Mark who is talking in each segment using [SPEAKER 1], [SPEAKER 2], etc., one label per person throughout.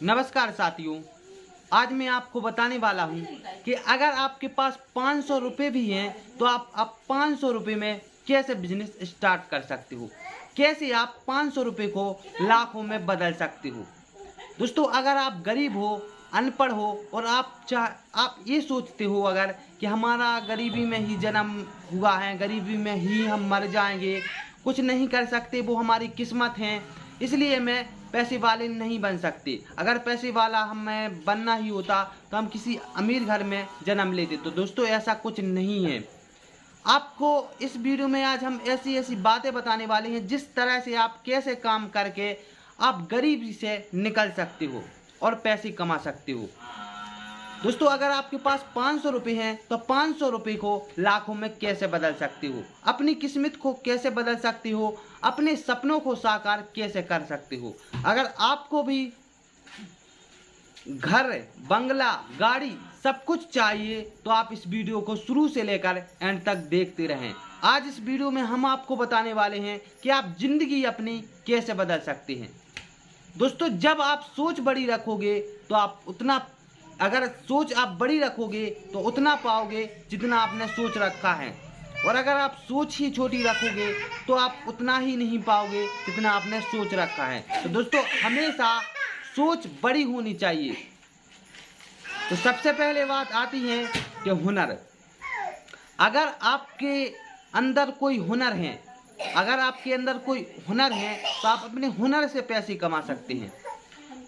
[SPEAKER 1] नमस्कार साथियों, आज मैं आपको बताने वाला हूं कि अगर आपके पास 500 रुपये भी हैं तो आप 500 रुपये में कैसे बिजनेस स्टार्ट कर सकते हो, कैसे आप 500 रुपये को लाखों में बदल सकते हो। दोस्तों, अगर आप गरीब हो, अनपढ़ हो और आप ये सोचते हो अगर कि हमारा गरीबी में ही जन्म हुआ है, गरीबी में ही हम मर जाएंगे, कुछ नहीं कर सकते, वो हमारी किस्मत है, इसलिए मैं पैसे वाले नहीं बन सकते। अगर पैसे वाला हमें बनना ही होता तो हम किसी अमीर घर में जन्म लेते। तो दोस्तों, ऐसा कुछ नहीं है। आपको इस वीडियो में आज हम ऐसी ऐसी बातें बताने वाले हैं जिस तरह से आप कैसे काम करके आप गरीबी से निकल सकते हो और पैसे कमा सकते हो। दोस्तों, अगर आपके पास 500 रुपये हैं तो 500 रुपये को लाखों में कैसे बदल सकते हो, अपनी किस्मत को कैसे बदल सकते हो, अपने सपनों को साकार कैसे कर सकते हो। अगर आपको भी घर, बंगला, गाड़ी सब कुछ चाहिए तो आप इस वीडियो को शुरू से लेकर एंड तक देखते रहें। आज इस वीडियो में हम आपको बताने वाले हैं कि आप जिंदगी अपनी कैसे बदल सकते हैं। दोस्तों, जब आप सोच बड़ी रखोगे तो आप उतना सोच आप बड़ी रखोगे तो उतना पाओगे जितना आपने सोच रखा है, और अगर आप सोच ही छोटी रखोगे तो आप उतना ही नहीं पाओगे जितना आपने सोच रखा है। तो दोस्तों, हमेशा सोच बड़ी होनी चाहिए। तो सबसे पहले बात आती है कि हुनर। अगर आपके अंदर कोई हुनर है तो आप अपने हुनर से पैसे कमा सकते हैं।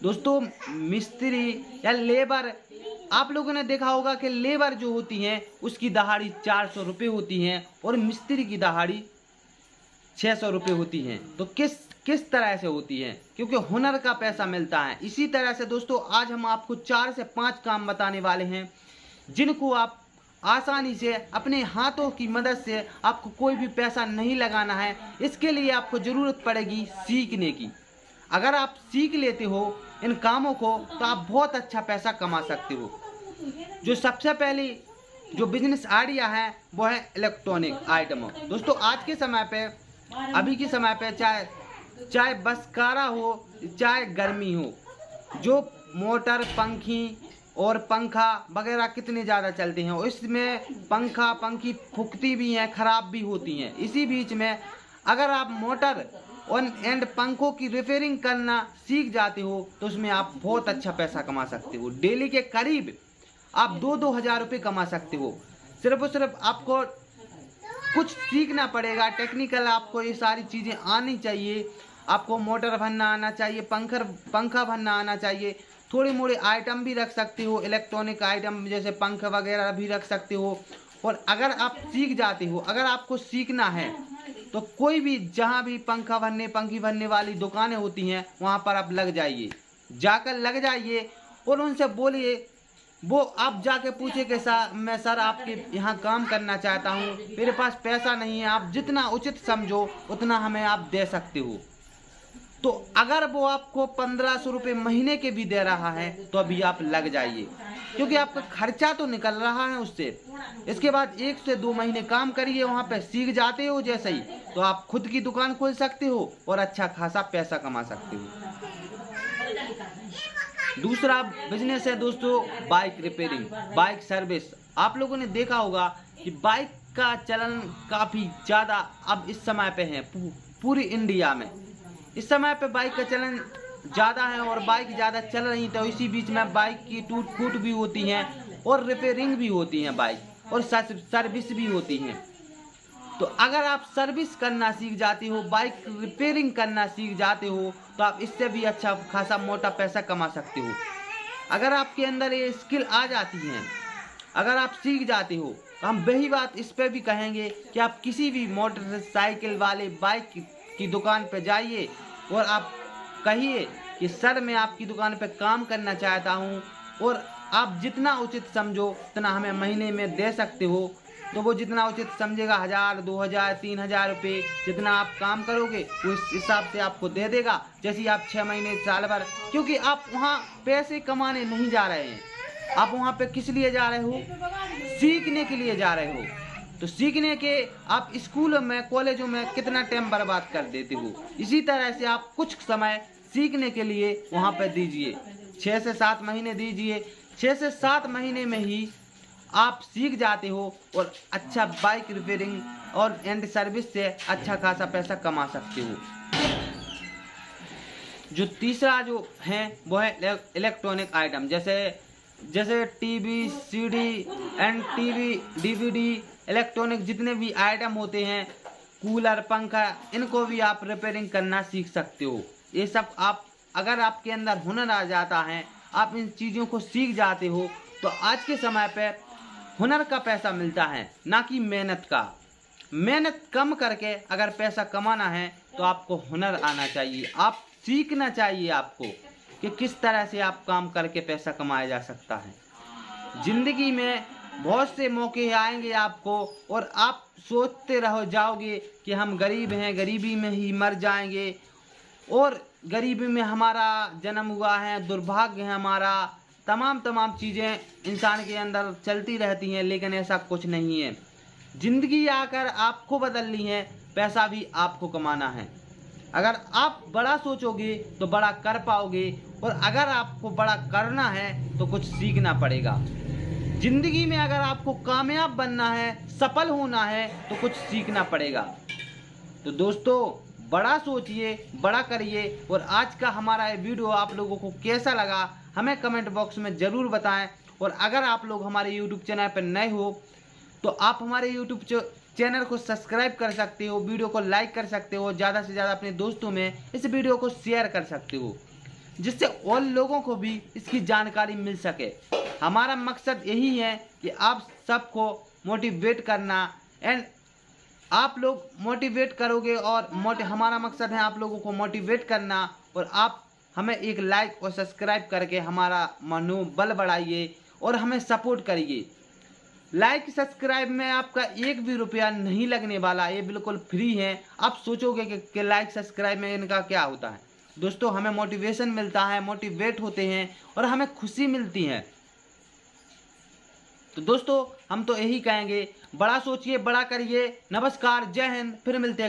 [SPEAKER 1] दोस्तों, मिस्त्री या लेबर, आप लोगों ने देखा होगा कि लेबर जो होती हैं उसकी दहाड़ी 400 रुपये होती हैं और मिस्त्री की दहाड़ी 600 रुपये होती हैं। तो किस तरह से होती हैं? क्योंकि हुनर का पैसा मिलता है। इसी तरह से दोस्तों, आज हम आपको 4 से 5 काम बताने वाले हैं जिनको आप आसानी से अपने हाथों की मदद से, आपको कोई भी पैसा नहीं लगाना है। इसके लिए आपको ज़रूरत पड़ेगी सीखने की। अगर आप सीख लेते हो इन कामों को तो आप बहुत अच्छा पैसा कमा सकते हो। जो सबसे पहली जो बिजनेस आइडिया है वो है इलेक्ट्रॉनिक आइटम। दोस्तों, आज के समय पे, अभी के समय पे चाहे बसकारा हो, चाहे गर्मी हो, जो मोटर, पंखा वगैरह कितने ज़्यादा चलते हैं, और इसमें पंखी फूकती भी हैं, ख़राब भी होती हैं। इसी बीच में अगर आप मोटर एंड पंखों की रिपेयरिंग करना सीख जाते हो तो उसमें आप बहुत अच्छा पैसा कमा सकते हो। डेली के करीब आप 2-2 हज़ार रुपये कमा सकते हो। सिर्फ और सिर्फ आपको कुछ सीखना पड़ेगा, टेक्निकल आपको ये सारी चीज़ें आनी चाहिए। आपको मोटर भरना आना चाहिए, पंखा भरना आना चाहिए। थोड़ी मोड़ी आइटम भी रख सकते हो, इलेक्ट्रॉनिक आइटम जैसे पंखा वगैरह भी रख सकते हो। और अगर आप सीख जाते हो, अगर आपको सीखना है तो कोई भी, जहाँ भी पंखी भरने वाली दुकानें होती हैं वहाँ पर आप जाकर लग जाइए और उनसे बोलिए। वो आप जाके पूछे कि मैं सर आपके यहाँ काम करना चाहता हूँ, मेरे पास पैसा नहीं है, आप जितना उचित समझो उतना हमें आप दे सकते हो। तो अगर वो आपको 1500 रुपये महीने के भी दे रहा है तो अभी आप लग जाइए, क्योंकि आपका खर्चा तो निकल रहा है उससे। इसके बाद 1 से 2 महीने काम करिए, वहाँ पे सीख जाते हो जैसे ही, तो आप खुद की दुकान खोल सकते हो और अच्छा खासा पैसा कमा सकते हो। दूसरा बिजनेस है दोस्तों बाइक रिपेयरिंग, बाइक सर्विस। आप लोगों ने देखा होगा कि बाइक का चलन काफ़ी ज़्यादा अब इस समय पे है पूरी इंडिया में। इस समय पे बाइक का चलन ज़्यादा है और बाइक ज़्यादा चल रही, तो इसी बीच में बाइक की टूट फूट भी होती हैं और रिपेयरिंग भी होती हैं बाइक, और सर्विस भी होती हैं। तो अगर आप सर्विस करना सीख जाते हो, बाइक रिपेयरिंग करना सीख जाते हो, तो आप इससे भी अच्छा खासा मोटा पैसा कमा सकते हो। अगर आपके अंदर ये स्किल आ जाती हैं, अगर आप सीख जाते हो, तो हम वही बात इस पर भी कहेंगे कि आप किसी भी मोटरसाइकिल वाले बाइक की दुकान पर जाइए और आप कहिए कि सर मैं आपकी दुकान पर काम करना चाहता हूँ, और आप जितना उचित समझो उतना हमें महीने में दे सकते हो। तो वो जितना उचित समझेगा, 1000, 2000, 3000 रुपये, जितना आप काम करोगे वो इस हिसाब से आपको दे देगा। जैसे आप 6 महीने, साल भर, क्योंकि आप वहाँ पैसे कमाने नहीं जा रहे हैं, आप वहाँ पे किस लिए जा रहे हो? सीखने के लिए जा रहे हो। तो सीखने के आप स्कूलों में, कॉलेजों में कितना टाइम बर्बाद कर देते हो। इसी तरह से आप कुछ समय सीखने के लिए वहाँ पर दीजिए। 6 से 7 महीने दीजिए, 6 से 7 महीने में ही आप सीख जाते हो और अच्छा बाइक रिपेयरिंग और एंड सर्विस से अच्छा खासा पैसा कमा सकते हो। जो तीसरा जो है वो है इलेक्ट्रॉनिक आइटम, जैसे TV, CD and TV, DVD, electronic जितने भी आइटम होते हैं, कूलर, पंखा, इनको भी आप रिपेयरिंग करना सीख सकते हो। ये सब आप अगर आपके अंदर हुनर आ जाता है, आप इन चीज़ों को सीख जाते हो, तो आज के समय पे हुनर का पैसा मिलता है, ना कि मेहनत का। मेहनत कम करके अगर पैसा कमाना है तो आपको हुनर आना चाहिए, आप सीखना चाहिए आपको कि किस तरह से आप काम करके पैसा कमाया जा सकता है। ज़िंदगी में बहुत से मौके आएंगे आपको और आप सोचते रह जाओगे कि हम गरीब हैं, गरीबी में ही मर जाएंगे और गरीबी में हमारा जन्म हुआ है, दुर्भाग्य है हमारा, तमाम चीज़ें इंसान के अंदर चलती रहती हैं, लेकिन ऐसा कुछ नहीं है। ज़िंदगी आकर आपको बदलनी है, पैसा भी आपको कमाना है। अगर आप बड़ा सोचोगे तो बड़ा कर पाओगे, और अगर आपको बड़ा करना है तो कुछ सीखना पड़ेगा। ज़िंदगी में अगर आपको कामयाब बनना है, सफल होना है, तो कुछ सीखना पड़ेगा। तो दोस्तों, बड़ा सोचिए, बड़ा करिए। और आज का हमारा ये वीडियो आप लोगों को कैसा लगा हमें कमेंट बॉक्स में ज़रूर बताएं। और अगर आप लोग हमारे यूट्यूब चैनल पर नए हो तो आप हमारे यूट्यूब चैनल को सब्सक्राइब कर सकते हो, वीडियो को लाइक कर सकते हो, ज़्यादा से ज़्यादा अपने दोस्तों में इस वीडियो को शेयर कर सकते हो, जिससे और लोगों को भी इसकी जानकारी मिल सके। हमारा मकसद यही है कि आप सबको मोटिवेट करना, एंड आप लोग मोटिवेट करोगे और हमारा मकसद है आप लोगों को मोटिवेट करना, और आप हमें एक लाइक और सब्सक्राइब करके हमारा मनोबल बढ़ाइए और हमें सपोर्ट करिए। लाइक सब्सक्राइब में आपका एक भी रुपया नहीं लगने वाला, ये बिल्कुल फ्री है। आप सोचोगे कि लाइक सब्सक्राइब में इनका क्या होता है। दोस्तों, हमें मोटिवेशन मिलता है, मोटिवेट होते हैं और हमें खुशी मिलती है। तो दोस्तों, हम तो यही कहेंगे, बड़ा सोचिए, बड़ा करिए। नमस्कार, जय हिंद। फिर मिलते हैं अगले